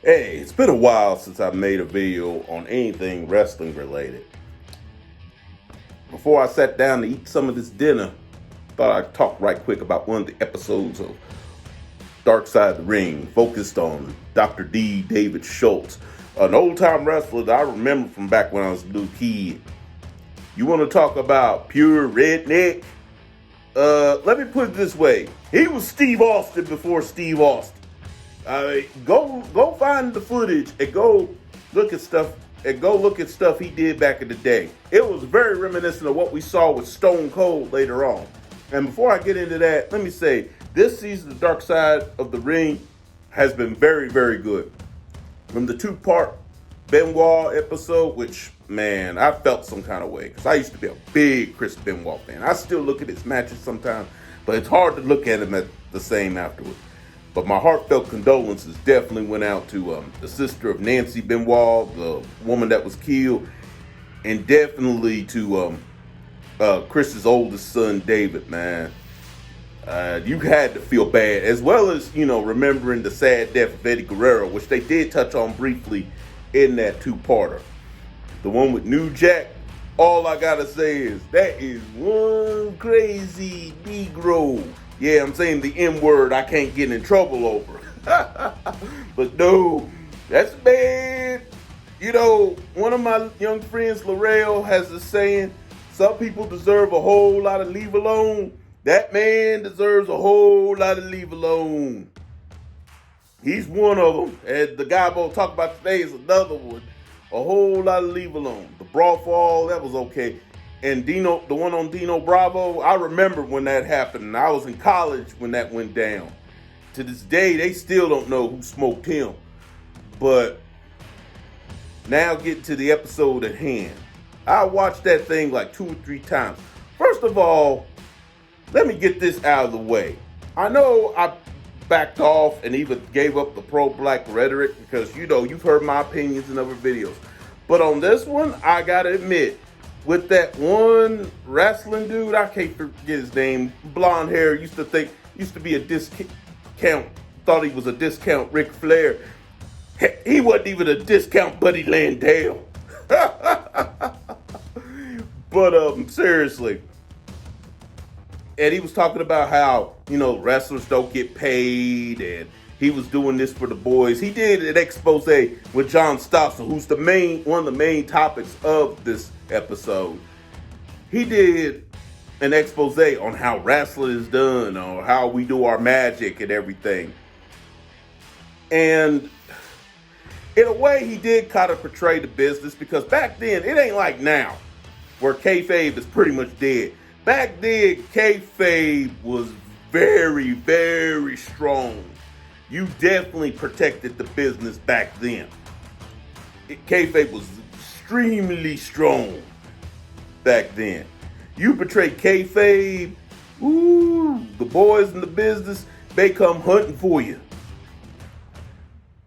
Hey, it's been a while since I made a video on anything wrestling related. Before I sat down to eat some of this dinner, thought I'd talk right quick about one of the episodes of Dark Side of the Ring, focused on Dr. D. David Shultz, an old-time wrestler that I remember from back when I was a little kid. You want to talk about pure redneck? Let me put it this way. He was Steve Austin before Steve Austin. Go find the footage and go look at stuff he did back in the day. It was very reminiscent of what we saw with Stone Cold later on. And before I get into that, let me say this season of Dark Side of the Ring has been very, very good. From the 2-part Benoit episode, which, man, I felt some kind of way because I used to be a big Chris Benoit fan. I still look at his matches sometimes, but it's hard to look at him at the same afterwards. But my heartfelt condolences definitely went out to the sister of Nancy Benoit, the woman that was killed, and definitely to Chris's oldest son, David, man. You had to feel bad, as well as, remembering the sad death of Eddie Guerrero, which they did touch on briefly in that 2-parter. The one with New Jack, all I gotta say is that is one crazy Negro. Yeah, I'm saying the M word I can't get in trouble over. But no, that's bad. One of my young friends, Laurel, has a saying, some people deserve a whole lot of leave alone. That man deserves a whole lot of leave alone. He's one of them. And the guy we'll talk about today is another one. A whole lot of leave alone. The brawl fall, that was okay. And Dino, the one on Dino Bravo, I remember when that happened. And I was in college when that went down. To this day, they still don't know who smoked him. But now getting to the episode at hand. I watched that thing like 2 or 3 times. First of all, let me get this out of the way. I know I backed off and even gave up the pro-black rhetoric because, you've heard my opinions in other videos. But on this one, I gotta admit, with that one wrestling dude, I can't forget his name, blonde hair, used to be a discount, thought he was a discount Ric Flair. He wasn't even a discount Buddy Landale. But seriously, and he was talking about how, wrestlers don't get paid, and he was doing this for the boys. He did an expose with John Stossel, who's one of the main topics of this episode. He did an expose on how wrestling is done, or how we do our magic and everything. And in a way, he did kind of portray the business, because back then, it ain't like now, where kayfabe is pretty much dead. Back then, kayfabe was very, very strong. You definitely protected the business back then. Kayfabe was extremely strong back then. You betray kayfabe, the boys in the business, they come hunting for you.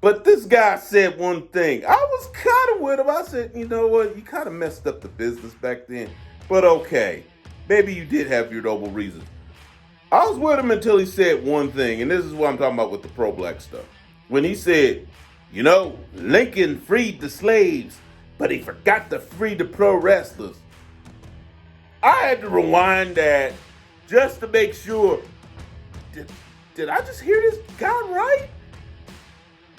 But this guy said one thing. I was kind of with him. I said, you know what? You kind of messed up the business back then. But okay, maybe you did have your noble reasons. I was with him until he said one thing, and this is what I'm talking about with the pro-black stuff. When he said, Lincoln freed the slaves, but he forgot to free the pro wrestlers. I had to rewind that just to make sure, did I just hear this guy right?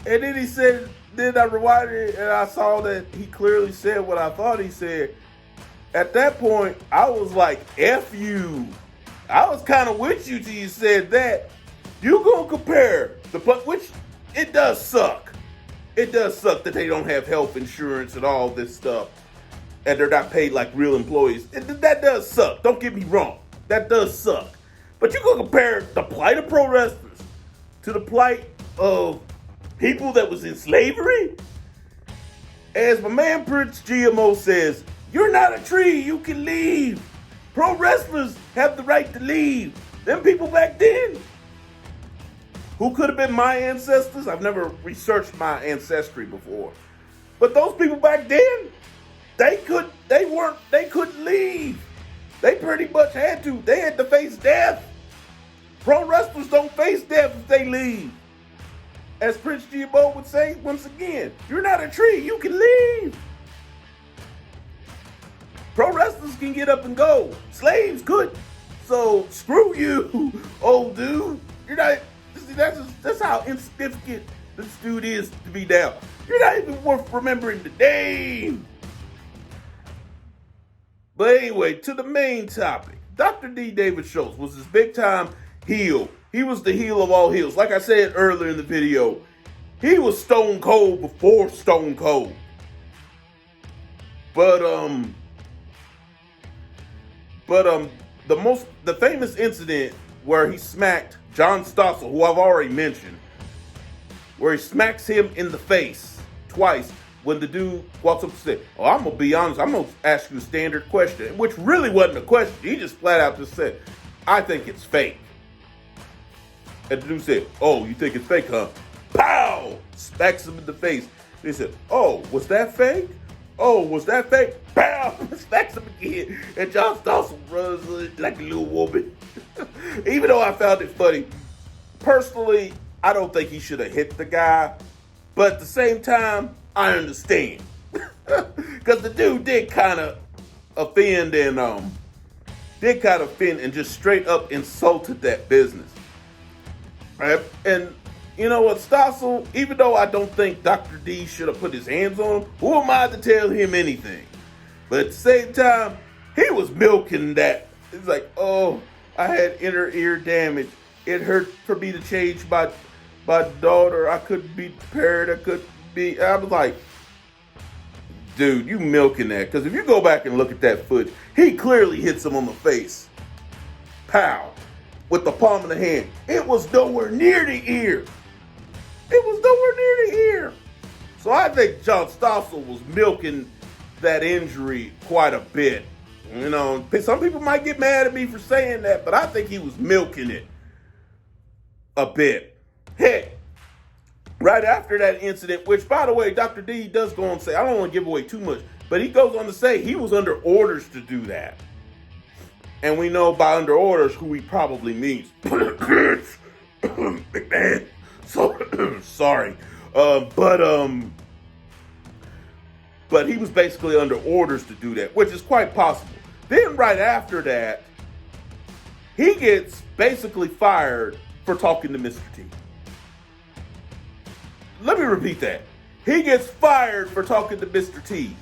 And then he said, then I rewinded it and I saw that he clearly said what I thought he said. At that point, I was like, F you. I was kind of with you till you said that. You gonna compare which it does suck. It does suck that they don't have health insurance and all this stuff, and they're not paid like real employees. That does suck. Don't get me wrong. That does suck. But you gonna compare the plight of pro wrestlers to the plight of people that was in slavery? As my man Prince GMO says, you're not a tree, you can leave. Pro wrestlers have the right to leave. Them people back then, who could have been my ancestors? I've never researched my ancestry before. But those people back then, they couldn't leave. They pretty much had to. They had to face death. Pro wrestlers don't face death if they leave. As Prince Gibo would say, once again, you're not a tree. You can leave. Pro wrestlers can get up and go. Slaves couldn't. So screw you, old dude. You're not. That's how insignificant this dude is to be now. You're not even worth remembering the name. But anyway, to the main topic. Dr. D. David Shultz was his big time heel. He was the heel of all heels. Like I said earlier in the video, he was Stone Cold before Stone Cold. But the famous incident where he smacked John Stossel, who I've already mentioned, where he smacks him in the face twice when the dude walks up and said, "Oh, I'm gonna be honest, I'm gonna ask you a standard question," which really wasn't a question. He just flat out just said, "I think it's fake." And the dude said, "Oh, you think it's fake, huh?" Pow! Smacks him in the face. They said, "Oh, was that fake? Oh, was that fake?" Pow! Smacks him again. And John Stossel runs like a little woman. Even though I found it funny, personally, I don't think he should have hit the guy. But at the same time, I understand. Because the dude did kind of offend and just straight up insulted that business. Right? And you know what, Stossel, even though I don't think Dr. D should have put his hands on him, who am I to tell him anything? But at the same time, he was milking that. It's like, "Oh, I had inner ear damage. It hurt for me to change my daughter. I couldn't be prepared. I was like, dude, you milking that. Because if you go back and look at that footage, he clearly hits him on the face. Pow. With the palm of the hand. It was nowhere near the ear. It was nowhere near the ear. So I think John Stossel was milking that injury quite a bit. You know, some people might get mad at me for saying that, but I think he was milking it a bit. Heck, right after that incident, which, by the way, Dr. D does go on and say, I don't want to give away too much, but he goes on to say he was under orders to do that. And we know by under orders who he probably means. McMahon. So, sorry. But he was basically under orders to do that, which is quite possible. Then right after that, he gets basically fired for talking to Mr. T. Let me repeat that. He gets fired for talking to Mr. T.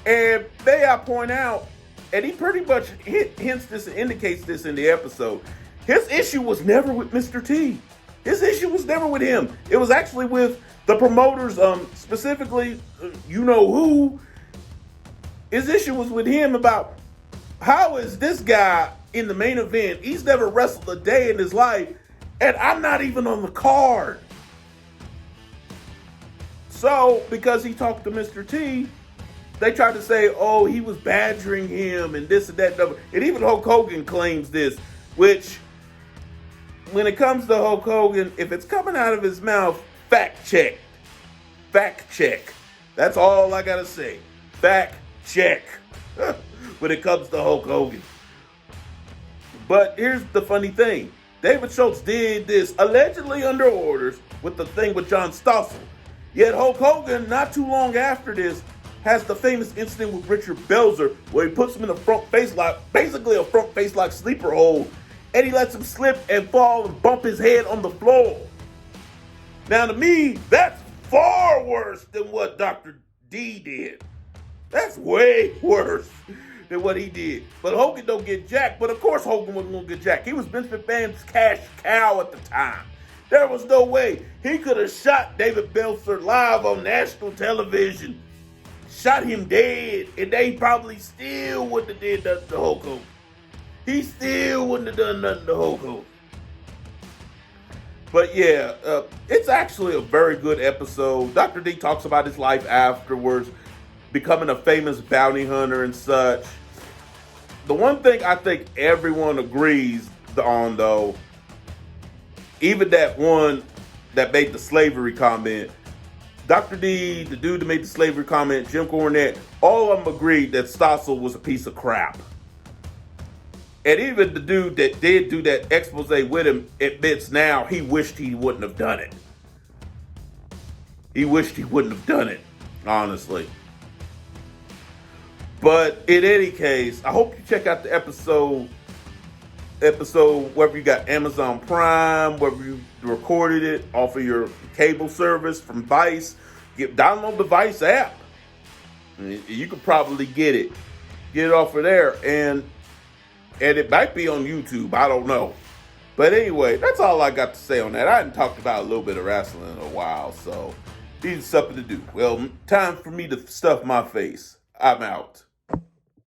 And may I point out, and he pretty much hints this and indicates this in the episode, his issue was never with Mr. T. His issue was never with him. It was actually with the promoters, specifically, you know who. His issue was with him about how is this guy in the main event? He's never wrestled a day in his life, and I'm not even on the card. So, because he talked to Mr. T, they tried to say, oh, he was badgering him and this and that. And even Hulk Hogan claims this, which, when it comes to Hulk Hogan, if it's coming out of his mouth, fact check. Fact check. That's all I gotta say. Fact check. When it comes to Hulk Hogan. But here's the funny thing. David Shultz did this allegedly under orders with the thing with John Stossel. Yet Hulk Hogan, not too long after this, has the famous incident with Richard Belzer where he puts him in a front face lock, basically a front face lock sleeper hold, and he lets him slip and fall and bump his head on the floor. Now to me, that's far worse than what Dr. D did. That's way worse than what he did. But Hogan don't get jacked. But of course Hogan wasn't going to get jacked. He was Vince McMahon's cash cow at the time. There was no way he could have shot David Belzer live on national television. Shot him dead. And they probably still wouldn't have did nothing to Hulk Hogan. He still wouldn't have done nothing to Hulk Hogan. But yeah, it's actually a very good episode. Dr. D talks about his life afterwards, becoming a famous bounty hunter and such. The one thing I think everyone agrees on, though, even that one that made the slavery comment, Dr. D, the dude that made the slavery comment, Jim Cornette, all of them agreed that Stossel was a piece of crap. And even the dude that did do that expose with him admits now he wished he wouldn't have done it. He wished he wouldn't have done it, honestly. But in any case, I hope you check out the episode, whether you got Amazon Prime, whether you recorded it off of your cable service from Vice. Download the Vice app. You could probably get it off of there, and it might be on YouTube. I don't know. But anyway, that's all I got to say on that. I hadn't talked about a little bit of wrestling in a while, so needs something to do. Well, time for me to stuff my face. I'm out.